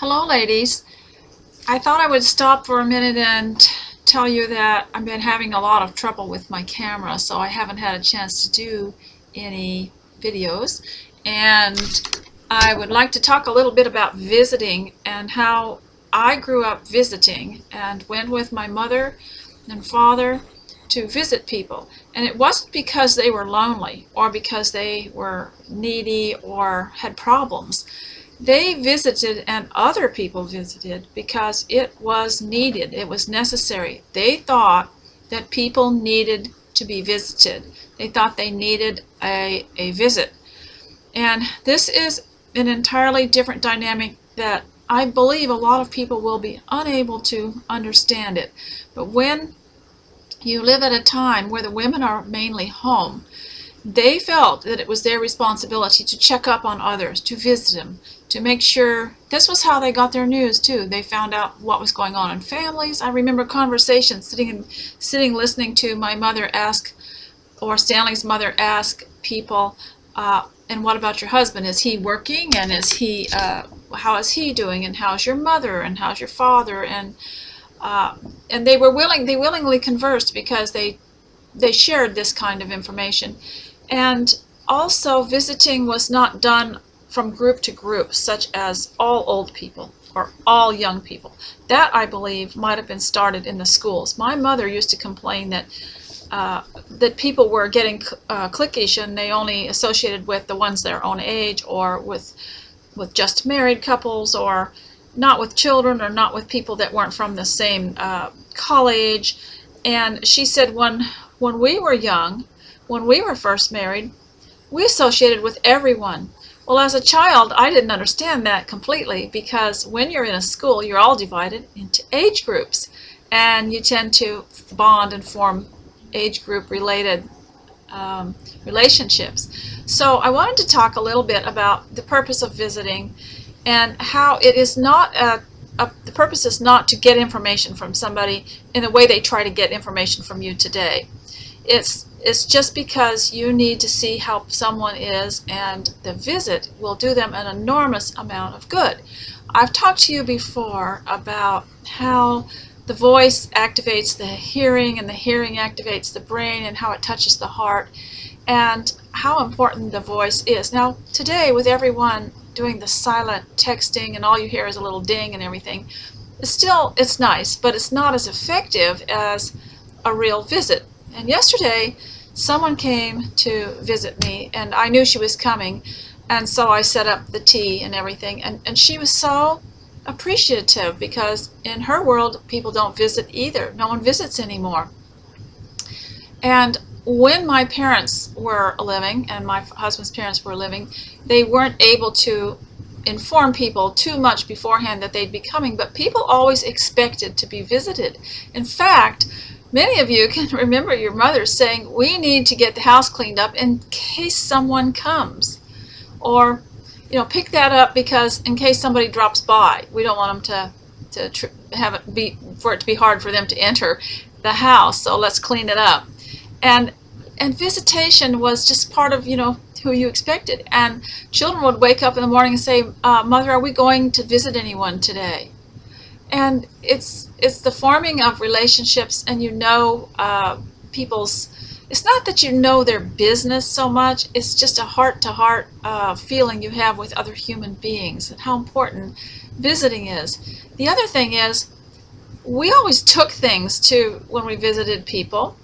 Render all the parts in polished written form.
Hello, ladies. I thought I would stop for a minute and tell you that I've been having a lot of trouble with my camera, so I haven't had a chance to do any videos. And I would like to talk a little bit about visiting and how I grew up visiting and went with my mother and father to visit people. And it wasn't because they were lonely or because they were needy or had problems. They visited and other people visited because it was needed, it was necessary. They thought that people needed to be visited. They thought they needed a visit. And this is an entirely different dynamic that I believe a lot of people will be unable to understand it. But when you live at a time where the women are mainly home, they felt that it was their responsibility to check up on others, to visit them, to make sure. This was how they got their news too. They found out what was going on in families. I remember conversations, sitting listening to my mother ask, or Stanley's mother ask people, and what about your husband? Is he working? And how is he doing? And how's your mother? And how's your father? And they willingly conversed because they shared this kind of information. And also, visiting was not done from group to group, such as all old people or all young people. That, I believe, might have been started in the schools. My mother used to complain that people were getting cliquish and they only associated with the ones their own age, or with just married couples, or not with children, or not with people that weren't from the same college. And she said when we were young, when we were first married, we associated with everyone. Well, as a child, I didn't understand that completely, because when you're in a school, you're all divided into age groups, and you tend to bond and form age group related relationships. So I wanted to talk a little bit about the purpose of visiting, and how it is not the purpose is not to get information from somebody in the way they try to get information from you today. It's just because you need to see how someone is, and the visit will do them an enormous amount of good. I've talked to you before about how the voice activates the hearing, and the hearing activates the brain, and how it touches the heart, and how important the voice is. Now, today, with everyone doing the silent texting and all you hear is a little ding and everything, it's nice, but it's not as effective as a real visit. And yesterday, someone came to visit me, and I knew she was coming, and so I set up the tea and everything, and she was so appreciative, because in her world, people don't visit either. No one visits anymore. And when my parents were living, and my husband's parents were living, they weren't able to inform people too much beforehand that they'd be coming, but people always expected to be visited. In fact, many of you can remember your mother saying, "We need to get the house cleaned up in case someone comes," or, pick that up because in case somebody drops by, we don't want them to have it be hard for them to enter the house, so let's clean it up. And visitation was just part of who you expected. And children would wake up in the morning and say, "Mother, are we going to visit anyone today?" And it's the forming of relationships, and people's. It's not that you know their business so much. It's just a heart-to-heart feeling you have with other human beings, and how important visiting is. The other thing is, we always took things to when we visited people.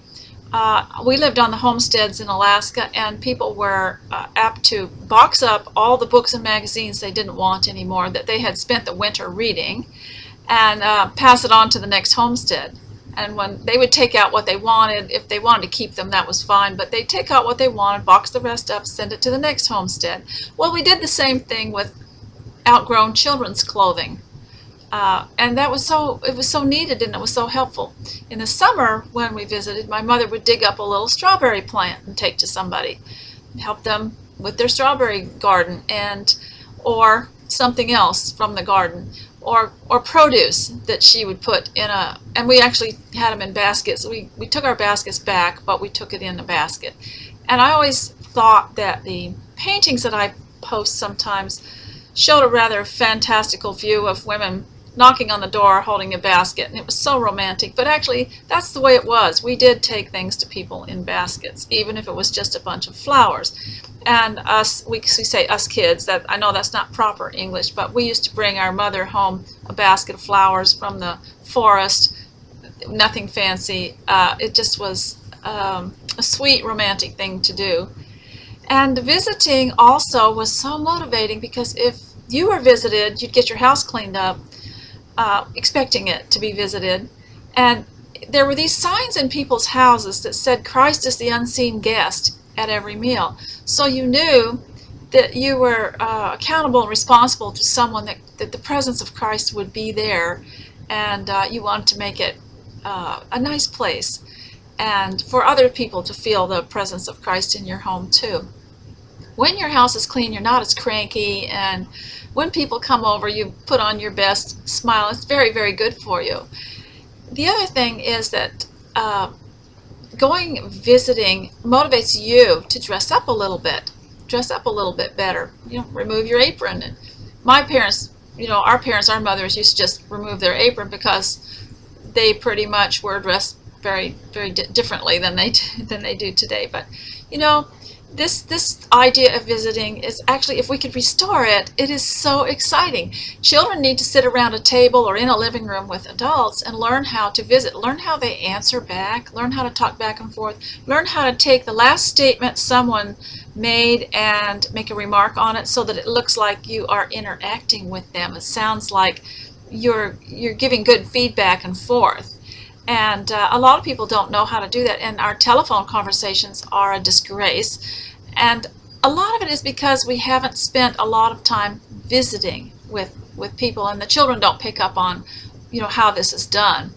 We lived on the homesteads in Alaska, and people were apt to box up all the books and magazines they didn't want anymore, that they had spent the winter reading, and pass it on to the next homestead. And when they would take out what they wanted, if they wanted to keep them, that was fine, but they'd take out what they wanted, box the rest up, send it to the next homestead. Well, we did the same thing with outgrown children's clothing. And it was so needed, and it was so helpful. In the summer, when we visited, my mother would dig up a little strawberry plant and take to somebody, help them with their strawberry garden, or something else from the garden, or produce that she would put in and we actually had them in baskets. We took our baskets back, but we took it in a basket. And I always thought that the paintings that I post sometimes showed a rather fantastical view of women knocking on the door holding a basket, and it was so romantic. But actually, that's the way it was. We did take things to people in baskets, even if it was just a bunch of flowers. And us, we say us kids, that I know that's not proper English, but we used to bring our mother home a basket of flowers from the forest. Nothing fancy. It just was a sweet romantic thing to do. And visiting also was so motivating, because if you were visited, you'd get your house cleaned up, expecting it to be visited. And there were these signs in people's houses that said Christ is the unseen guest at every meal. So you knew that you were accountable and responsible to someone, that the presence of Christ would be there, and you wanted to make it a nice place, and for other people to feel the presence of Christ in your home too. When your house is clean, you're not as cranky, and when people come over, you put on your best smile. It's very, very good for you. The other thing is that visiting motivates you to dress up a little bit. Dress up a little bit better. Remove your apron. And my parents, our mothers used to just remove their apron, because they pretty much were dressed very, very differently than they do today. But this idea of visiting is actually, if we could restore it, it is so exciting. Children need to sit around a table or in a living room with adults and learn how to visit, learn how they answer back, learn how to talk back and forth, learn how to take the last statement someone made and make a remark on it, so that it looks like you are interacting with them. It sounds like you're giving good feedback and forth. And a lot of people don't know how to do that, and our telephone conversations are a disgrace. And a lot of it is because we haven't spent a lot of time visiting with people, and the children don't pick up on how this is done.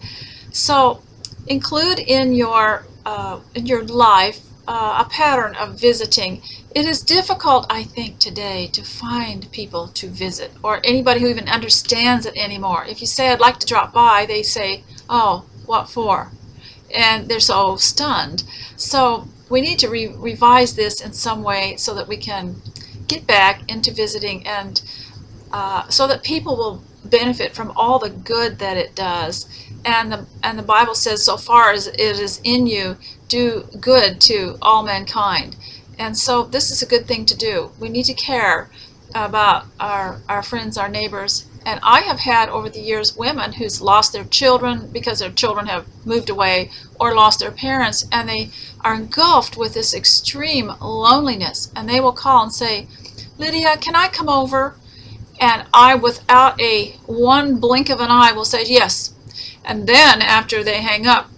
So include in your life a pattern of visiting. It is difficult, I think, today to find people to visit, or anybody who even understands it anymore. If you say, I'd like to drop by, they say, oh, what for? And they're so stunned. So we need to revise this in some way, so that we can get back into visiting, and so that people will benefit from all the good that it does. And the Bible says, so far as it is in you, do good to all mankind. And so this is a good thing to do. We need to care about our friends, our neighbors. And I have had over the years women who's lost their children because their children have moved away, or lost their parents, and they are engulfed with this extreme loneliness. And they will call and say, Lydia, can I come over? And I, without one blink of an eye, will say yes. And then after they hang up,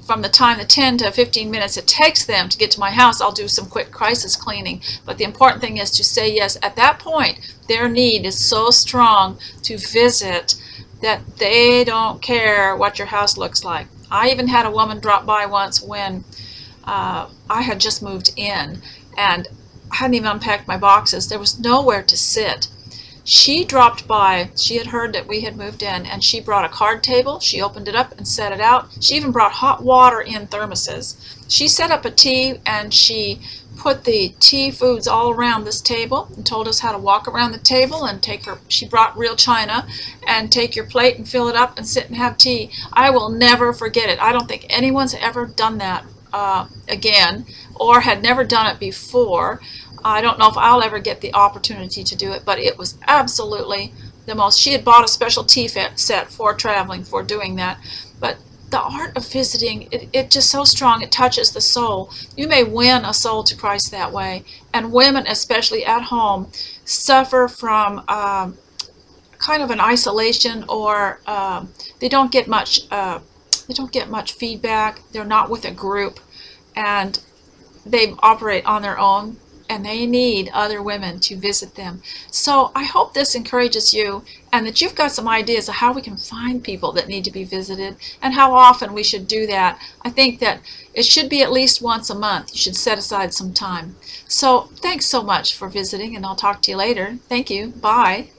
from the time the 10 to 15 minutes it takes them to get to my house, I'll do some quick crisis cleaning. But the important thing is to say yes. At that point, their need is so strong to visit that they don't care what your house looks like. I even had a woman drop by once when I had just moved in, and I hadn't even unpacked my boxes. There was nowhere to sit. She dropped by. She had heard that we had moved in, and she brought a card table. She opened it up and set it out. She even brought hot water in thermoses. She set up a tea, and she put the tea foods all around this table, and told us how to walk around the table and she brought real china, and take your plate and fill it up and sit and have tea. I will never forget it. I don't think anyone's ever done that again, or had never done it before. I don't know if I'll ever get the opportunity to do it, but it was absolutely the most. She had bought a special tea set for traveling, for doing that. But the art of visiting, it's just so strong. It touches the soul. You may win a soul to Christ that way. And women, especially at home, suffer from kind of an isolation, or they don't get much feedback. They're not with a group, and they operate on their own, and they need other women to visit them. So I hope this encourages you, and that you've got some ideas of how we can find people that need to be visited, and how often we should do that. I think that it should be at least once a month. You should set aside some time. So thanks so much for visiting, and I'll talk to you later. Thank you. Bye.